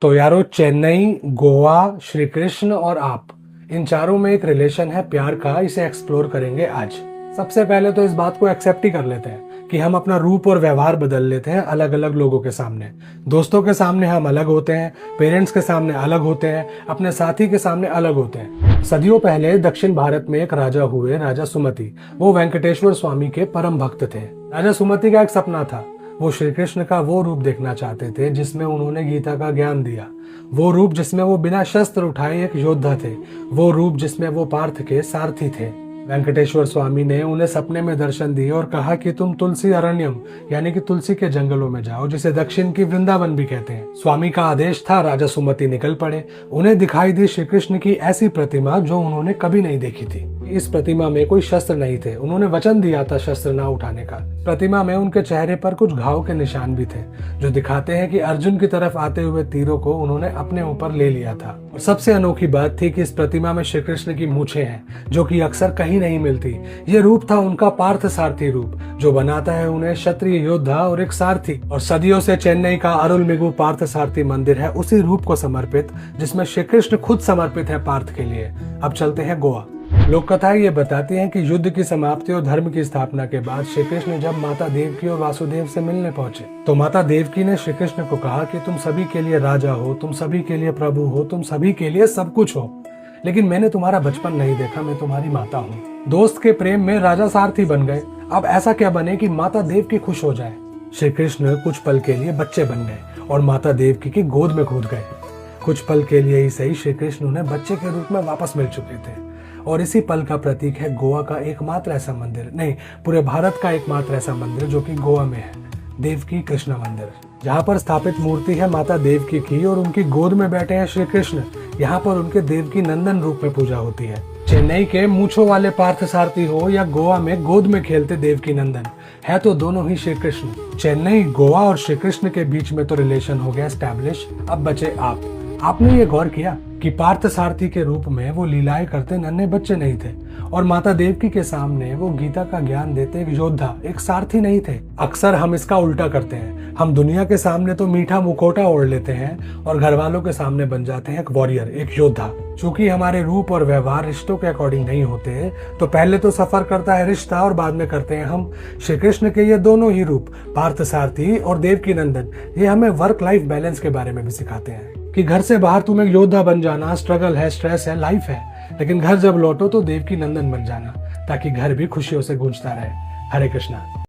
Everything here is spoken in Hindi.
तो यारो चेन्नई, गोवा, श्री कृष्ण और आप, इन चारों में एक रिलेशन है प्यार का। इसे एक्सप्लोर करेंगे आज। सबसे पहले तो इस बात को एक्सेप्ट ही कर लेते हैं कि हम अपना रूप और व्यवहार बदल लेते हैं अलग अलग लोगों के सामने। दोस्तों के सामने हम अलग होते हैं, पेरेंट्स के सामने अलग होते हैं, अपने साथी के सामने अलग होते हैं। सदियों पहले दक्षिण भारत में एक राजा हुए, राजा सुमति। वो वेंकटेश्वर स्वामी के परम भक्त थे। राजा सुमति का एक सपना था। वो श्री कृष्ण का वो रूप देखना चाहते थे जिसमें उन्होंने गीता का ज्ञान दिया, वो रूप जिसमें वो बिना शस्त्र उठाए एक योद्धा थे, वो रूप जिसमें वो पार्थ के सारथी थे। वेंकटेश्वर स्वामी ने उन्हें सपने में दर्शन दिए और कहा कि तुम तुलसी अरण्यम यानी कि तुलसी के जंगलों में जाओ, जिसे दक्षिण की वृंदावन भी कहते हैं। स्वामी का आदेश था। राजा सुमति निकल पड़े। उन्हें दिखाई दी श्री कृष्ण की ऐसी प्रतिमा जो उन्होंने कभी नहीं देखी थी। इस प्रतिमा में कोई शस्त्र नहीं थे। उन्होंने वचन दिया था शस्त्र ना उठाने का। प्रतिमा में उनके चेहरे पर कुछ घाव के निशान भी थे, जो दिखाते हैं कि अर्जुन की तरफ आते हुए तीरों को उन्होंने अपने ऊपर ले लिया था। और सबसे अनोखी बात थी कि इस प्रतिमा में श्री कृष्ण की मूछें हैं, जो कि अक्सर कहीं नहीं मिलती। ये रूप था उनका पार्थ सारथी रूप, जो बनाता है उन्हें क्षत्रिय योद्धा और एक सारथी। और सदियों से चेन्नई का अरुलमिगु पार्थ सारथी मंदिर है उसी रूप को समर्पित, जिसमें श्री कृष्ण खुद समर्पित है पार्थ के लिए। अब चलते हैं गोवा। लोक कथाएं ये बताती हैं कि युद्ध की समाप्ति और धर्म की स्थापना के बाद श्री कृष्ण जब माता देवकी और वासुदेव से मिलने पहुंचे, तो माता देवकी ने श्री कृष्ण को कहा कि तुम सभी के लिए राजा हो, तुम सभी के लिए प्रभु हो, तुम सभी के लिए सब कुछ हो, लेकिन मैंने तुम्हारा बचपन नहीं देखा, मैं तुम्हारी माता हूँ। दोस्त के प्रेम में राजा सारथी बन गए। अब ऐसा क्या बने कि माता देवकी खुश हो जाए। श्री कृष्ण कुछ पल के लिए बच्चे बन गए और माता देवकी की गोद में कूद गए। कुछ पल के लिए ही सही, श्री कृष्ण उन्हें बच्चे के रूप में वापस मिल चुके थे। और इसी पल का प्रतीक है गोवा का एकमात्र ऐसा मंदिर, नहीं पूरे भारत का एकमात्र ऐसा मंदिर जो कि गोवा में है, देवकी कृष्ण मंदिर, जहाँ पर स्थापित मूर्ति है माता देवकी की और उनकी गोद में बैठे हैं श्री कृष्ण। यहाँ पर उनके देवकी नंदन रूप में पूजा होती है। चेन्नई के मूछों वाले पार्थ सारथी हो या गोवा में गोद में खेलते देवकी नंदन, है तो दोनों ही श्री कृष्ण। चेन्नई, गोवा और श्री कृष्ण के बीच में तो रिलेशन हो गया एस्टैब्लिश। अब बचे आप। आपने ये गौर किया कि पार्थ सारथी के रूप में वो लीलाएं करते नन्हे बच्चे नहीं थे, और माता देवकी के सामने वो गीता का ज्ञान देते एक योद्धा, एक सारथी नहीं थे। अक्सर हम इसका उल्टा करते हैं। हम दुनिया के सामने तो मीठा मुखौटा ओढ़ लेते हैं और घर वालों के सामने बन जाते हैं एक वॉरियर, एक योद्धा। चूंकि हमारे रूप और व्यवहार रिश्तों के अकॉर्डिंग नहीं होते, तो पहले तो सफर करता है रिश्ता और बाद में करते हैं हम। श्री कृष्ण के ये दोनों ही रूप, पार्थ सारथी और देवकी नंदन, ये हमें वर्क लाइफ बैलेंस के बारे में भी सिखाते हैं कि घर से बाहर तुम एक योद्धा बन जाना, स्ट्रगल है, स्ट्रेस है, लाइफ है, लेकिन घर जब लौटो तो देवकी नंदन बन जाना, ताकि घर भी खुशियों से गूंजता रहे। हरे कृष्णा।